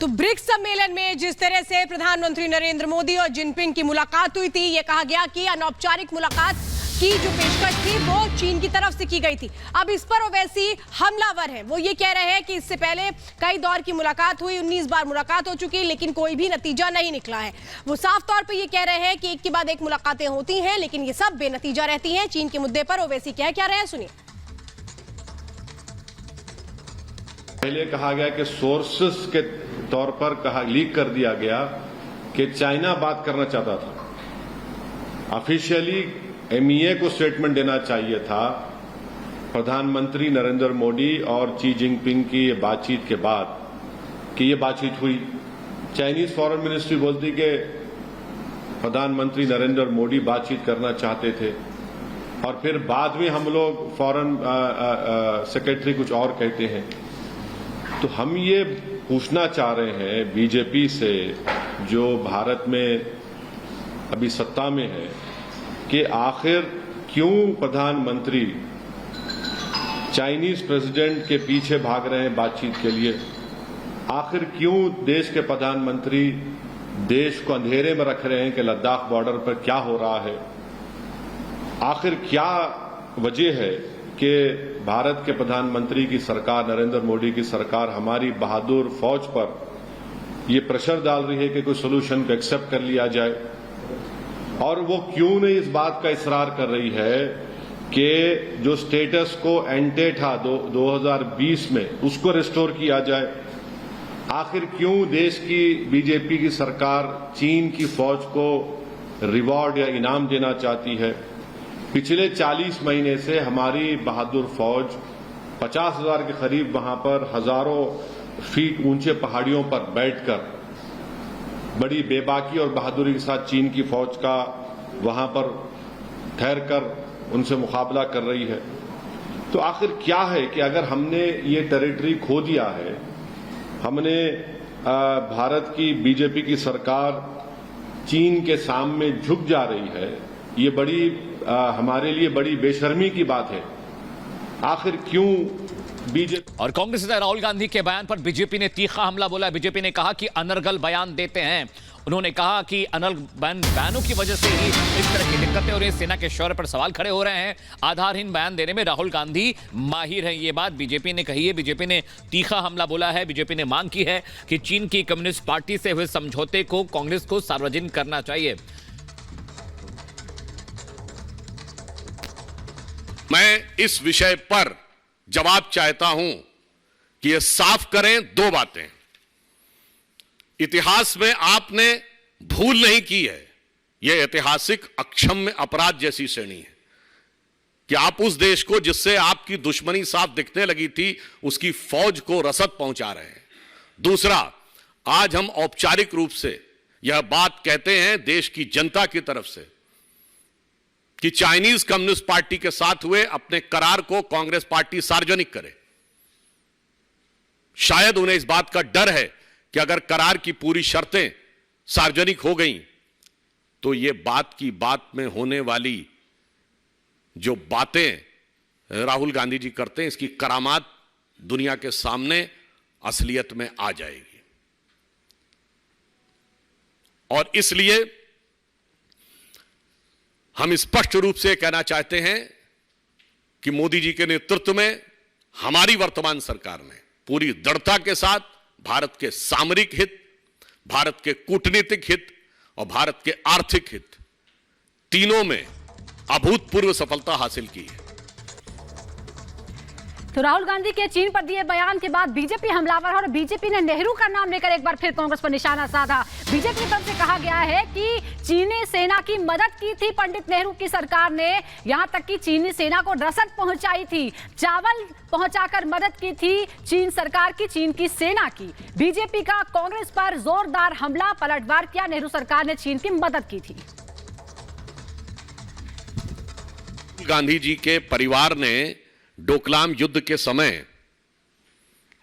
तो ब्रिक्स सम्मेलन में जिस तरह से प्रधानमंत्री नरेंद्र मोदी और जिनपिंग की मुलाकात हुई थी, ये कहा गया कि अनौपचारिक मुलाकात की जो पेशकश थी वो चीन की तरफ से की गई थी। अब इस पर ओवैसी हमलावर है, वो ये कह रहे हैं कि इससे पहले कई दौर की मुलाकात हुई, 19 बार मुलाकात हो चुकी, लेकिन कोई भी नतीजा नहीं निकला है। वो साफ तौर पे ये कह रहे हैं कि एक के बाद एक मुलाकातें होती हैं, लेकिन ये सब बेनतीजा रहती हैं। चीन के मुद्दे पर ओवैसी क्या रहे हैं, सुनिए। पहले कहा गया कि सोर्सेस के तौर पर लीक कर दिया गया कि चाइना बात करना चाहता था। ऑफिशियली एमईए को स्टेटमेंट देना चाहिए था प्रधानमंत्री नरेंद्र मोदी और शी जिनपिंग की ये बातचीत के बाद कि ये बातचीत हुई। चाइनीज फॉरेन मिनिस्ट्री बोलती कि प्रधानमंत्री नरेंद्र मोदी बातचीत करना चाहते थे, और फिर बाद में हम लोग फॉरेन सेक्रेटरी कुछ और कहते हैं। तो हम ये पूछना चाह रहे हैं बीजेपी से, जो भारत में अभी सत्ता में है, कि आखिर क्यों प्रधानमंत्री चाइनीज प्रेसिडेंट के पीछे भाग रहे हैं बातचीत के लिए। आखिर क्यों देश के प्रधानमंत्री देश को अंधेरे में रख रहे हैं कि लद्दाख बॉर्डर पर क्या हो रहा है। आखिर क्या वजह है कि भारत के प्रधानमंत्री की सरकार, नरेंद्र मोदी की सरकार, हमारी बहादुर फौज पर ये प्रेशर डाल रही है कि कोई सोल्यूशन को एक्सेप्ट कर लिया जाए, और वो क्यों नहीं इस बात का इसरार कर रही है कि जो स्टेटस को एंटे था 2020 में उसको रिस्टोर किया जाए। आखिर क्यों देश की बीजेपी की सरकार चीन की फौज को रिवॉर्ड या इनाम देना चाहती है। पिछले 40 महीने से हमारी बहादुर फौज 50,000 के करीब वहां पर हजारों फीट ऊंचे पहाड़ियों पर बैठकर बड़ी बेबाकी और बहादुरी के साथ चीन की फौज का वहां पर ठहरकर उनसे मुकाबला कर रही है। तो आखिर क्या है कि अगर हमने ये टेरिटरी खो दिया है, हमने भारत की बीजेपी की सरकार चीन के सामने झुक जा रही है, ये बड़ी हमारे लिए बड़ी बेशर्मी की बात है। आखिर क्यों बीजेपी और कांग्रेस नेता राहुल गांधी के बयान पर बीजेपी ने तीखा हमला बोला। बीजेपी ने कहा कि अनर्गल बयान देते हैं। उन्होंने कहा कि अनर्गल बयानों की वजह से ही इस तरह की दिक्कतें हो रही हैं, सेना के शौर्य पर सवाल खड़े हो रहे हैं। आधारहीन बयान देने में राहुल गांधी माहिर हैं, ये बात बीजेपी ने कही है। बीजेपी ने तीखा हमला बोला है। बीजेपी ने मांग की है कि चीन की कम्युनिस्ट पार्टी से हुए समझौते को कांग्रेस को सार्वजनिक करना चाहिए। मैं इस विषय पर जवाब चाहता हूं कि यह साफ करें दो बातें। इतिहास में आपने भूल नहीं की है, यह ऐतिहासिक अक्षम्य अपराध जैसी श्रेणी है कि आप उस देश को जिससे आपकी दुश्मनी साफ दिखने लगी थी, उसकी फौज को रसद पहुंचा रहे हैं। दूसरा, आज हम औपचारिक रूप से यह बात कहते हैं देश की जनता की तरफ से कि चाइनीज कम्युनिस्ट पार्टी के साथ हुए अपने करार को कांग्रेस पार्टी सार्वजनिक करे। शायद उन्हें इस बात का डर है कि अगर करार की पूरी शर्तें सार्वजनिक हो गई तो ये बात की बात में होने वाली जो बातें राहुल गांधी जी करते हैं, इसकी करामात दुनिया के सामने असलियत में आ जाएगी। और इसलिए हम स्पष्ट रूप से कहना चाहते हैं कि मोदी जी के नेतृत्व में हमारी वर्तमान सरकार ने पूरी दृढ़ता के साथ भारत के सामरिक हित, भारत के कूटनीतिक हित और भारत के आर्थिक हित तीनों में अभूतपूर्व सफलता हासिल की है। तो राहुल गांधी के चीन पर दिए बयान के बाद बीजेपी हमलावर और बीजेपी ने नेहरू का नाम लेकर एक बार फिर कांग्रेस पर निशाना साधा। बीजेपी की तरफ से कहा गया है कि चीनी सेना की मदद की थी पंडित नेहरू की सरकार ने, यहां तक कि चीनी सेना को रसद पहुंचाई थी, चावल पहुंचाकर मदद की थी चीन सरकार की, चीन की सेना की। बीजेपी का कांग्रेस पर जोरदार हमला, पलटवार किया। नेहरू सरकार ने चीन की मदद की थी। गांधी जी के परिवार ने डोकलाम युद्ध के समय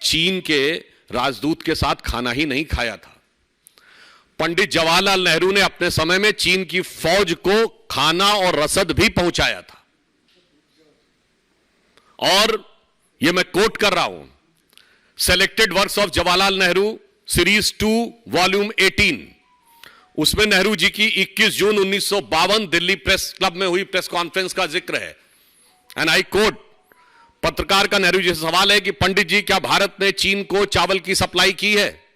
चीन के राजदूत के साथ खाना ही नहीं खाया था। पंडित जवाहरलाल नेहरू ने अपने समय में चीन की फौज को खाना और रसद भी पहुंचाया था। और यह मैं कोट कर रहा हूं, selected works of Jawaharlal Nehru series 2 volume 18, उसमें नेहरू जी की 21 जून 1952 दिल्ली प्रेस क्लब में हुई प्रेस कॉन्फ्रेंस का जिक्र है। एंड आई कोट, पत्रकार का नेहरू जी से सवाल है कि पंडित जी, क्या भारत ने चीन को चावल की सप्लाई की है?